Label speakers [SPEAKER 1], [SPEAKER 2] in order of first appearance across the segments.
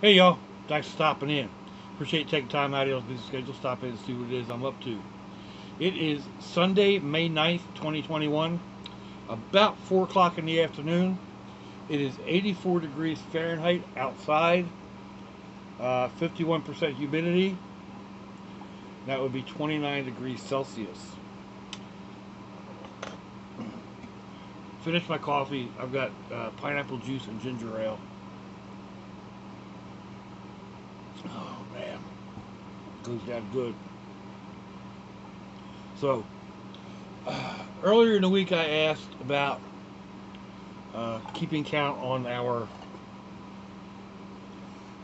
[SPEAKER 1] Hey y'all, thanks for stopping in. Appreciate you taking time out of your busy schedule, stop in and see what it is I'm up to. It is Sunday, May 9th, 2021, about 4 o'clock in the afternoon. It is 84 degrees Fahrenheit outside, 51% humidity. That would be 29 degrees Celsius. Finished my coffee. I've got pineapple juice and ginger ale. Oh man, goes down good. So, earlier in the week I asked about keeping count on our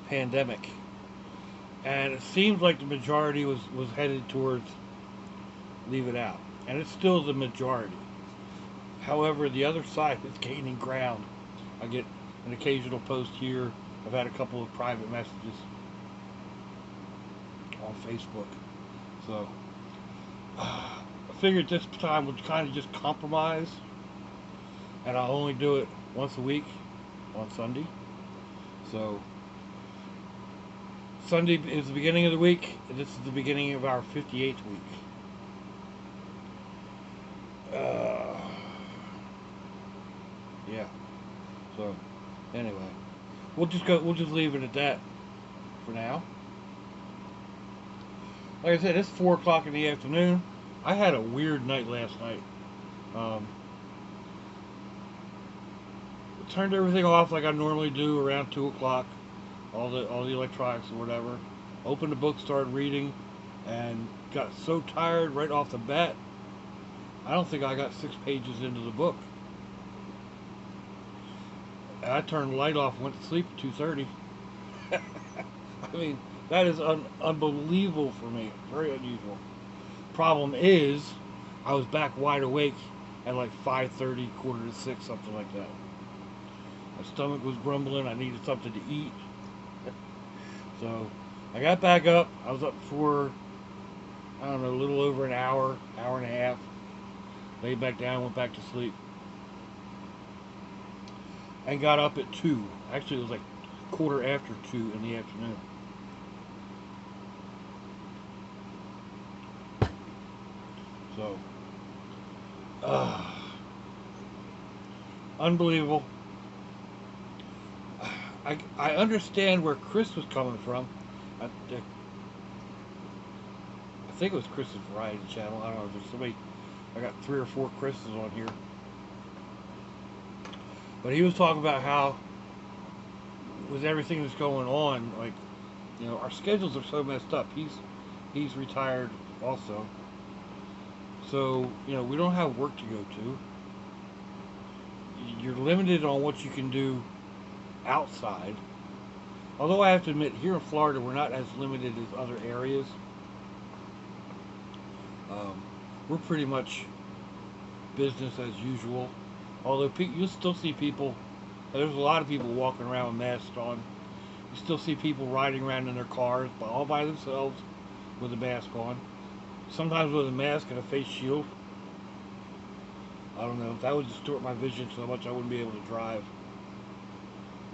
[SPEAKER 1] pandemic, and it seems like the majority was headed towards leave it out, and it's still the majority. However, the other side is gaining ground. I get an occasional post here. I've had a couple of private messages on Facebook. So I figured this time would kind of just compromise, and I'll only do it once a week on Sunday. So Sunday is the beginning of the week. And this is the beginning of our 58th week. Uh, yeah. So anyway, we'll just go. We'll just leave it at that for now. Like I said, it's 4 o'clock in the afternoon. I had a weird night last night. Um, Turned everything off like I normally do around 2 o'clock. All the electronics or whatever. Opened the book, started reading, and got so tired right off the bat. I don't think I got 6 pages into the book. And I turned the light off, went to sleep at 2:30. I mean, that is unbelievable for me. Very unusual. Problem is, I was back wide awake at like 5:30, quarter to 6, something like that. My stomach was grumbling. I needed something to eat. So I got back up. I was up for, I don't know, a little over an hour, hour and a half. Laid back down, went back to sleep. And got up at 2. Actually, it was like quarter after 2 in the afternoon. So, uh, unbelievable. I understand where Chris was coming from. I think it was Chris's Variety Channel. I don't know if there's somebody. I got 3 or 4 Chris's on here. But he was talking about how, with everything that's going on, like, our schedules are so messed up. He's retired also. So, we don't have work to go to. You're limited on what you can do outside. Although I have to admit, here in Florida, we're not as limited as other areas. Um, we're pretty much business as usual. Although you still see people, there's a lot of people walking around with masks on. You still see people riding around in their cars, all by themselves, with a mask on. Sometimes with a mask and a face shield. I don't know. That would distort my vision so much I wouldn't be able to drive.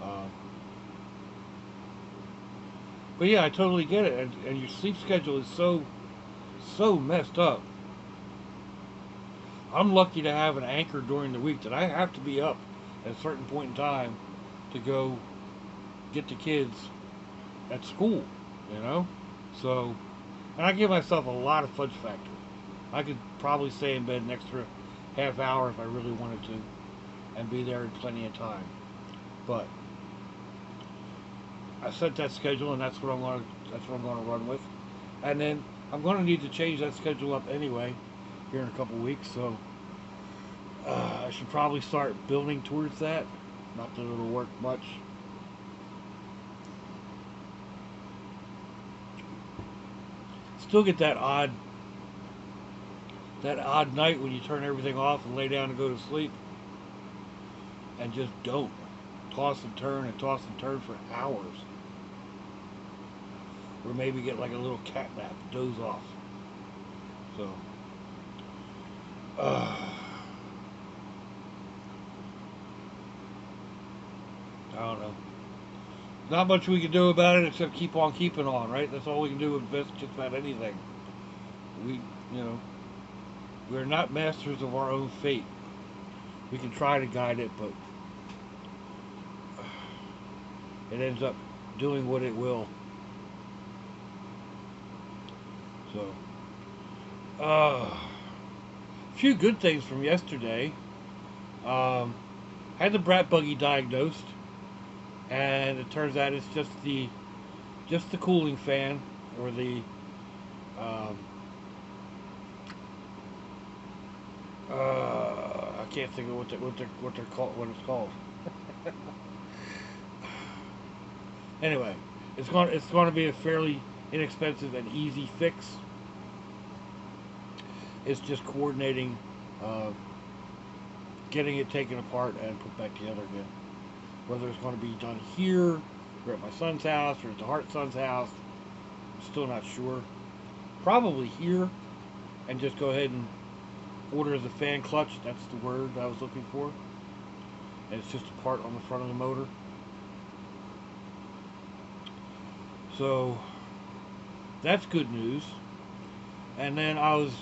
[SPEAKER 1] Um, but yeah, I totally get it. And your sleep schedule is so messed up. I'm lucky to have an anchor during the week that I have to be up at a certain point in time to go get the kids at school, you know? So, and I give myself a lot of fudge factor. I could probably stay in bed an extra half hour if I really wanted to and be there in plenty of time. But I set that schedule and that's what I'm going to run with. And then I'm going to need to change that schedule up anyway here in a couple weeks, so I should probably start building towards that. Not that it'll work much. Still get that odd night when you turn everything off and lay down and go to sleep and just don't toss and turn for hours, or maybe get like a little cat nap, doze off. So, uh, I don't know. Not much we can do about it except keep on keeping on, right? That's all we can do with just about anything. We, you know, we're not masters of our own fate. We can try to guide it, but it ends up doing what it will. So, a few good things from yesterday. Had the brat buggy diagnosed, and it turns out it's just the cooling fan, or the um, I can't think of what they're called, what it's called. Anyway, it's going to be a fairly inexpensive and easy fix. It's just coordinating, uh, getting it taken apart and put back together again. Whether it's going to be done here, or at my son's house, or at the Hart son's house, I'm still not sure. Probably here, and just go ahead and order the fan clutch. That's the word I was looking for. And it's just a part on the front of the motor. So that's good news. And then I was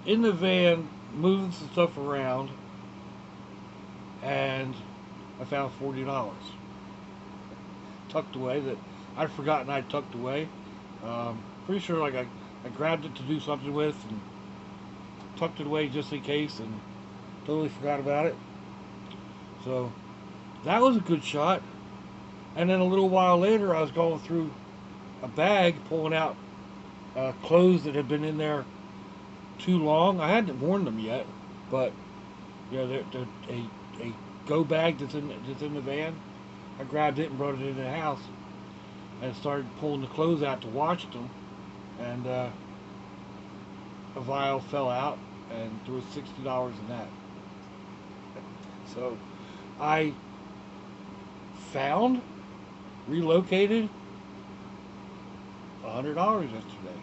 [SPEAKER 1] in the van moving some stuff around, and I found $40 tucked away that I'd forgotten I'd tucked away. Pretty sure like I grabbed it to do something with and tucked it away just in case, and totally forgot about it. So that was a good shot. And then a little while later, I was going through a bag, pulling out clothes that had been in there too long. I hadn't worn them yet, but you know, they're a go bag that's in the van. I grabbed it and brought it into the house, and started pulling the clothes out to wash them, and a vial fell out, and there was $60 in that. So I found, relocated $100 yesterday.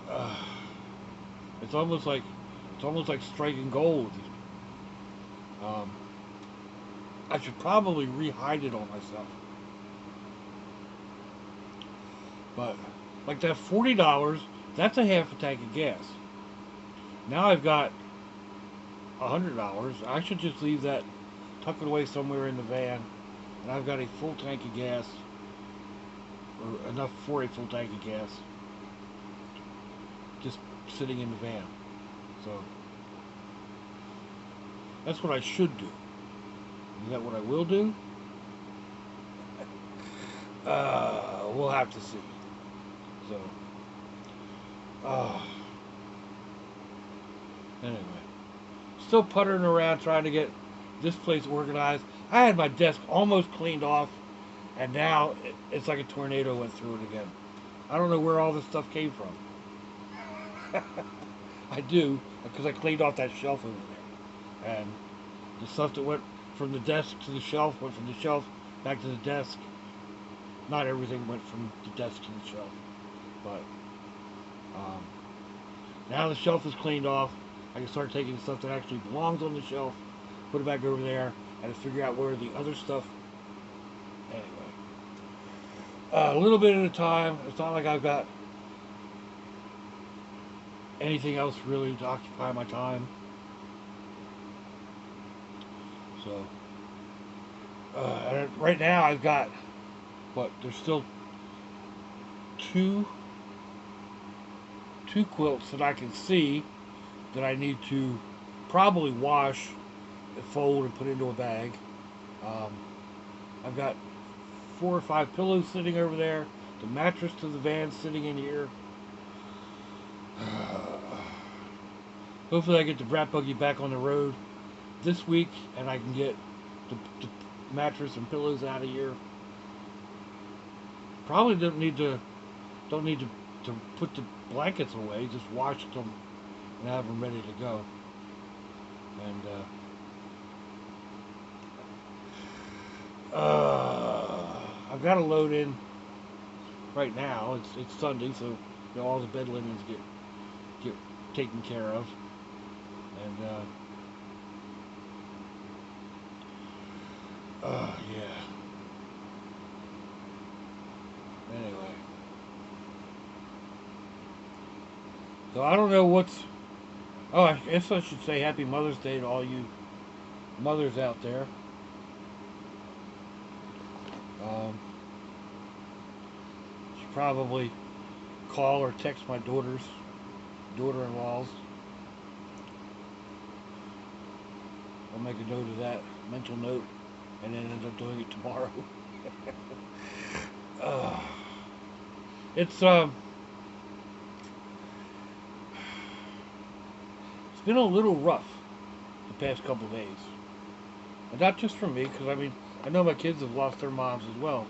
[SPEAKER 1] Uh, it's almost like striking gold. Um, I should probably re-hide it on myself, but like that $40, that's a half a tank of gas. Now I've got $100. I should just leave that, tuck it away somewhere in the van, and I've got a full tank of gas, or enough for a full tank of gas, just sitting in the van. So that's what I should do. Is that what I will do? We'll have to see. So, anyway, still puttering around trying to get this place organized. I had my desk almost cleaned off, and now it's like a tornado went through it again. I don't know where all this stuff came from. I do, because I cleaned off that shelf over there. And the stuff that went from the desk to the shelf went from the shelf back to the desk. Not everything went from the desk to the shelf, but now the shelf is cleaned off. I can start taking the stuff that actually belongs on the shelf, put it back over there, and figure out where the other stuff. Anyway, a little bit at a time. It's not like I've got anything else really to occupy my time. So, and right now I've got, there's still two quilts that I can see that I need to probably wash, and fold, and put into a bag. I've got 4 or 5 pillows sitting over there. The mattress to the van sitting in here. Hopefully I get the brat buggy back on the road this week, and I can get the mattress and pillows out of here. Probably don't need to put the blankets away. Just wash them and have them ready to go. And I've got a load in right now. It's Sunday, so all the bed linens get taken care of, and Yeah. Anyway. So I don't know what's... Oh, I guess I should say Happy Mother's Day to all you mothers out there. Um, should probably call or text my daughter-in-laws. I'll make a note of that, mental note, and then end up doing it tomorrow. uh, it's it's been a little rough the past couple of days, and not just for me, because I mean I know my kids have lost their moms as well.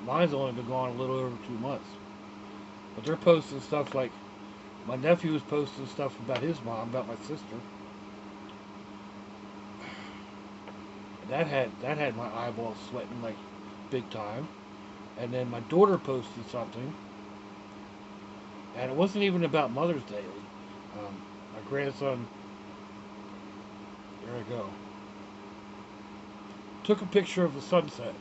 [SPEAKER 1] Mine's only been gone a little over 2 months, but they're posting stuff like my nephew was posting stuff about his mom, about my sister. That had my eyeballs sweating like big time. And then my daughter posted something, and it wasn't even about Mother's Day. My grandson, there I go, took a picture of the sunset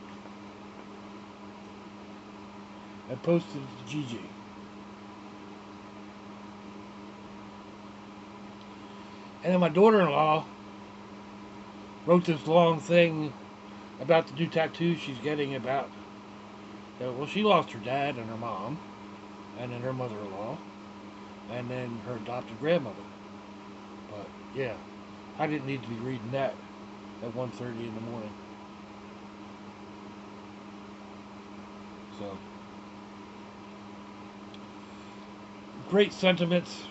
[SPEAKER 1] and posted it to Gigi. And then my daughter-in-law wrote this long thing about the new tattoo she's getting about, well, she lost her dad and her mom, and then her mother-in-law, and then her adopted grandmother. But yeah, I didn't need to be reading that at 1:30 in the morning. So, great sentiments.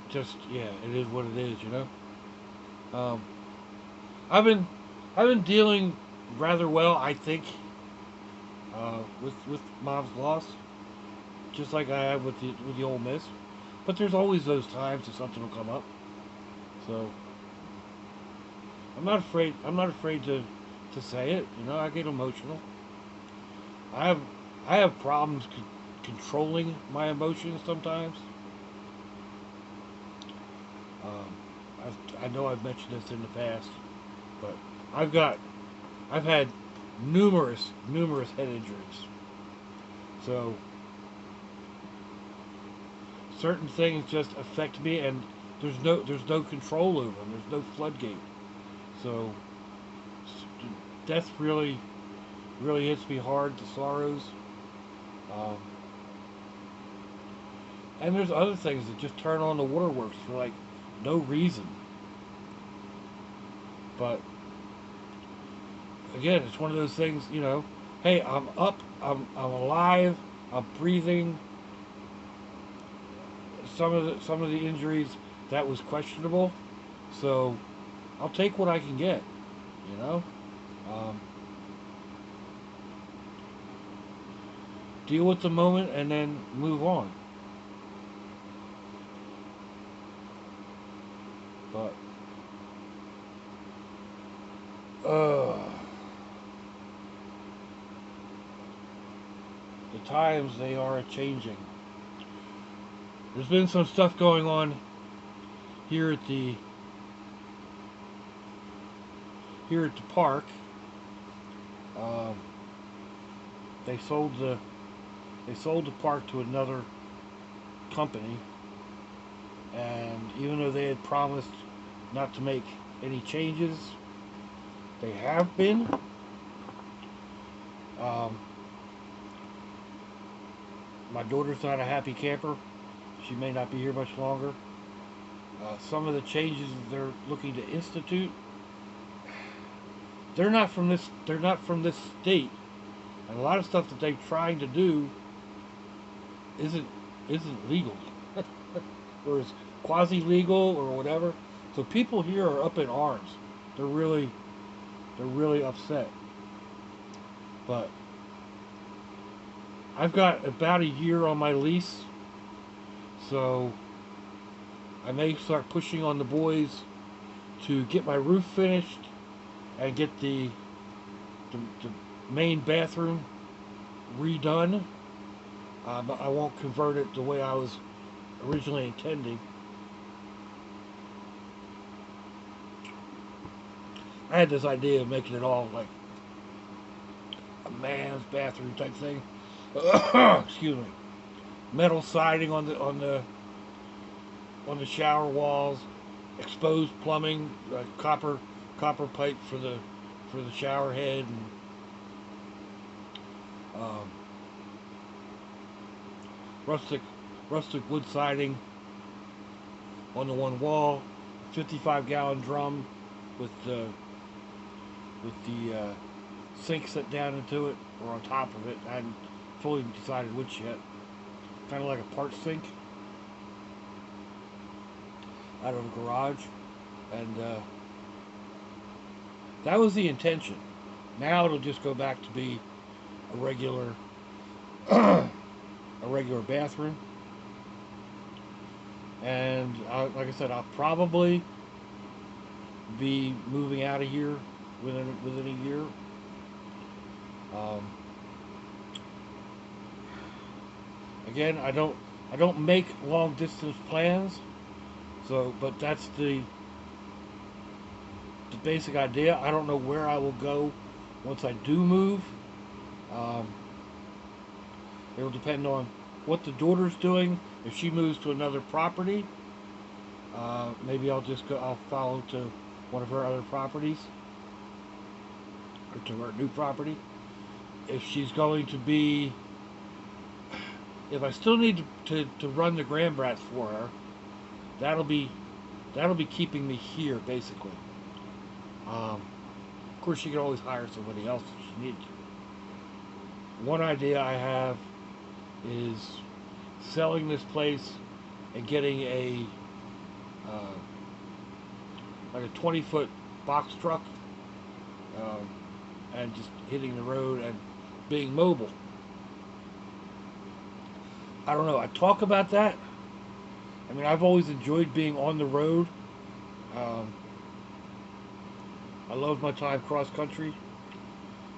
[SPEAKER 1] Just, yeah, it is what it is, you know. Um, I've been dealing rather well, I think, with mom's loss, just like I have with the Ole Miss. But there's always those times that something will come up. So I'm not afraid. I'm not afraid to say it. You know, I get emotional. I have problems controlling my emotions sometimes. Um, I know I've mentioned this in the past, but I've got I've had numerous head injuries. So certain things just affect me, and there's no control over them. There's no floodgate. So death really hits me hard. The sorrows, um, and there's other things that just turn on the waterworks for like no reason. But again, it's one of those things. You know, hey, I'm up. I'm alive. I'm breathing. Some of the injuries that was questionable. So I'll take what I can get. You know. Um, Deal with the moment and then move on. But uh, the times they are a changing. There's been some stuff going on here at the park. Um, they sold the park to another company, and even though they had promised not to make any changes, they have been. Um, my daughter's not a happy camper. She may not be here much longer. Some of the changes they're looking to institute, they're not from this. They're not from this state, and a lot of stuff that they're trying to do isn't legal, or is quasi legal or whatever. So people here are up in arms. They're really upset. But I've got about a year on my lease, so I may start pushing on the boys to get my roof finished and get the main bathroom redone. But I won't convert it the way I was originally intending. I had this idea of making it all like a man's bathroom type thing. Excuse me. Metal siding on the shower walls, exposed plumbing, copper pipe for the shower head, and um, rustic wood siding on the one wall, 55-gallon drum with the sink set down into it or on top of it. I hadn't fully decided which yet. Kind of like a part sink out of a garage, and that was the intention. Now it'll just go back to be a regular a regular bathroom, and like I said, I'll probably be moving out of here within a year. Um, Again, I don't make long distance plans, but that's the basic idea. I don't know where I will go once I do move. Um, it will depend on what the daughter's doing. If she moves to another property, maybe I'll follow to one of her other properties or to her new property. If she's going to be, if I still need to run the Grand Brats for her, that'll be keeping me here basically. Of course, she can always hire somebody else if she needs to. One idea I have is selling this place and getting a like a 20-foot box truck, and just hitting the road and being mobile. I don't know. I talk about that. I mean, I've always enjoyed being on the road. I love my time cross country,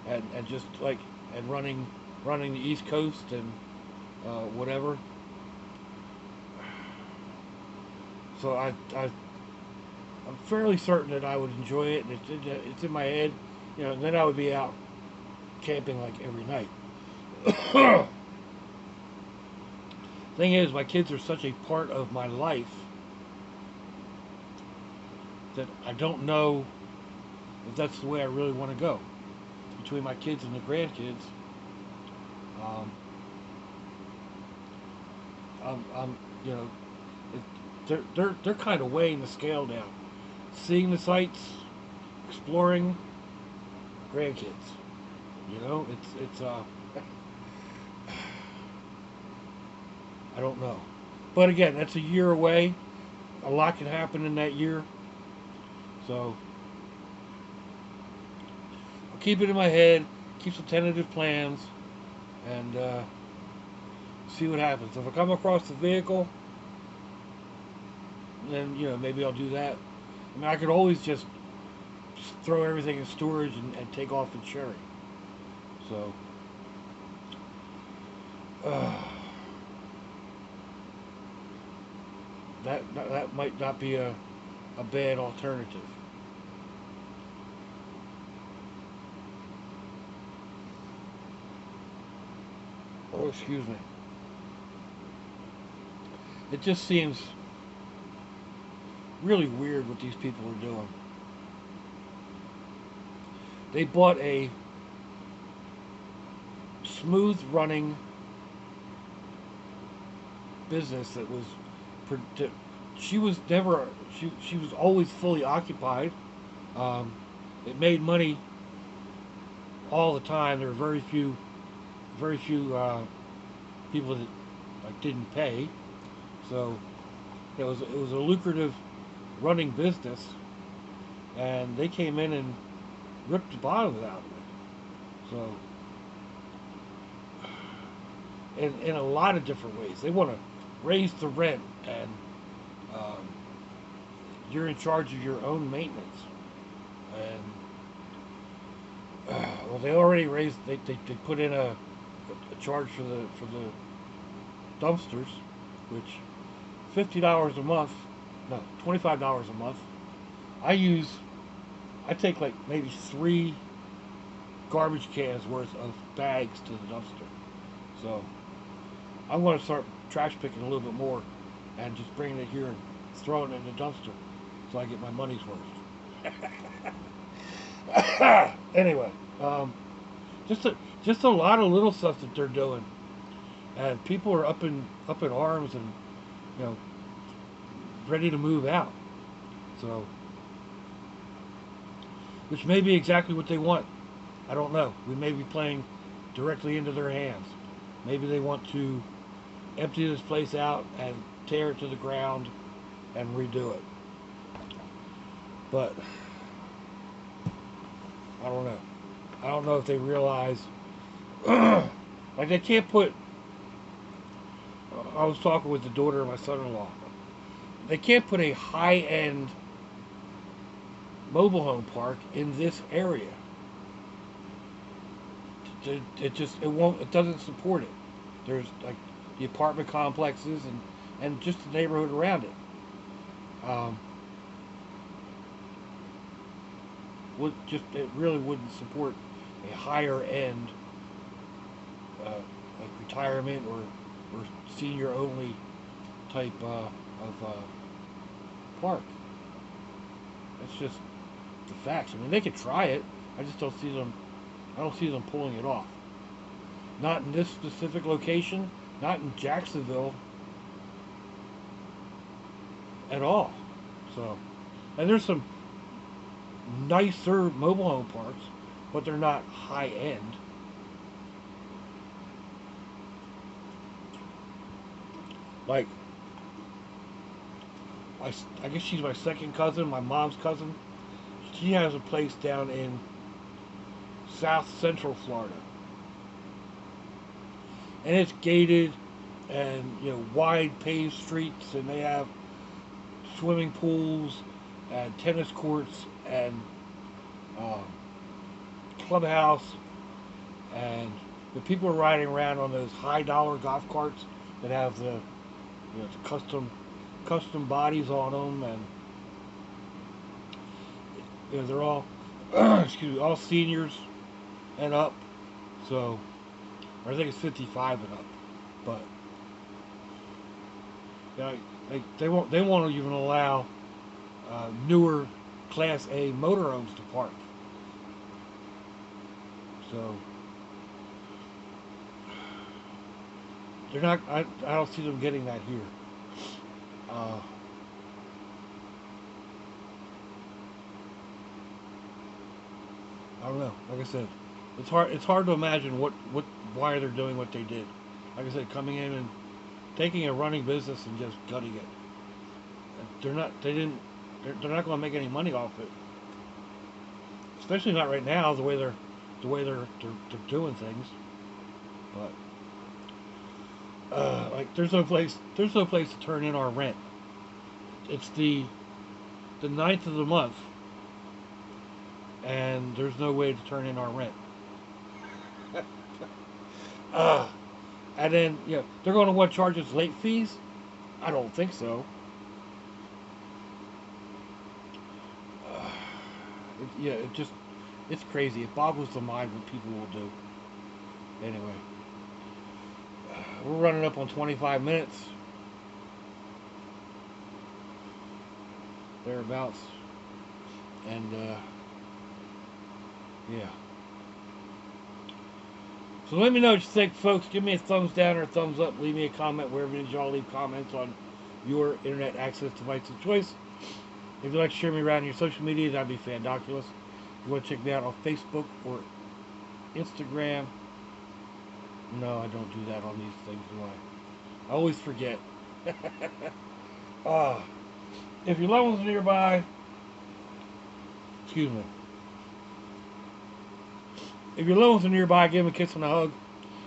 [SPEAKER 1] and just like and running the East Coast and whatever. So I'm fairly certain that I would enjoy it, and it's in my head, and then I would be out camping like every night. Thing is, my kids are such a part of my life that I don't know if that's the way I really want to go. Between my kids and the grandkids, I'm they're kind of weighing the scale down. Seeing the sights, exploring, grandkids. It's I don't know. But again, that's a year away. A lot can happen in that year. So I'll keep it in my head, keep some tentative plans, and see what happens. If I come across the vehicle, then maybe I'll do that. I mean, I could always just throw everything in storage and take off in Sherry. So that might not be a bad alternative. Oh, excuse me. It just seems really weird what these people are doing. They bought a smooth running business that was she was always fully occupied. It made money all the time. There were very few people that didn't pay, so it was a lucrative running business, and they came in and ripped the bottom out of it. So in a lot of different ways, they want to raise the rent, and you're in charge of your own maintenance. And well, they already raised. They put in a charge for the dumpsters, which $50 a month, no, $25 a month. I use I take like maybe 3 garbage cans worth of bags to the dumpster. So I'm going to start trash picking a little bit more and just bringing it here and throwing it in the dumpster so I get my money's worth. Anyway, just a lot of little stuff that they're doing, and people are up in arms and you know ready to move out. So, which may be exactly what they want. I don't know. We may be playing directly into their hands. Maybe they want to empty this place out and tear it to the ground and redo it. But I don't know. I don't know if they realize, like they can't put. I was talking with the daughter of my son-in-law. They can't put a high-end mobile home park in this area. It won't. It doesn't support it. There's like the apartment complexes and just the neighborhood around it. It really wouldn't support a higher end like retirement or senior only type of park. It's just the facts. I mean, they could try it. I just don't see them. I don't see them pulling it off. Not in this specific location. Not in Jacksonville at all. So, and there's some nicer mobile home parks, but they're not high end. Like, I guess she's my second cousin, my mom's cousin. She has a place down in South Central Florida, and it's gated and wide paved streets, and they have swimming pools and tennis courts and clubhouse, and the people are riding around on those high dollar golf carts that have the custom bodies on them, and they're all excuse me, all seniors and up. So, or I think it's 55 and up, but they won't even allow newer Class A motorhomes to park. So they're not. I don't see them getting that here. I don't know. Like I said, it's hard to imagine why they're doing what they did. Like I said, coming in and taking a running business and just gutting it. They're not going to make any money off it. Especially not right now, the way they're doing things. But like there's no place to turn in our rent. It's the 9th of the month, and there's no way to turn in our rent. And then they're going to want to charge us late fees. I don't think so. It's crazy. It boggles the mind what people will do. Anyway, we're running up on 25 minutes. Thereabouts. And, yeah. So let me know what you think, folks. Give me a thumbs down or a thumbs up. Leave me a comment wherever it is y'all leave comments on your internet access device of choice. If you'd like to share me around your social media, that'd be fandoculous. If you want to check me out on Facebook or Instagram. No, I don't do that on these things, do I? I always forget. If your loved ones are nearby, excuse me. If your loved ones are nearby, give them a kiss and a hug.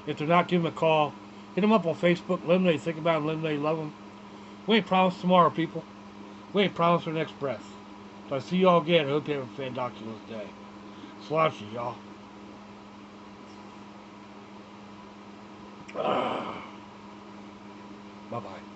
[SPEAKER 1] If they're not, give them a call. Hit them up on Facebook. Let them know you think about them. Let them know you love them. We ain't promised tomorrow, people. We ain't promised our next breath. So I see y'all again. I hope you have a fandoculous day. Slouchy, y'all. Bye-bye.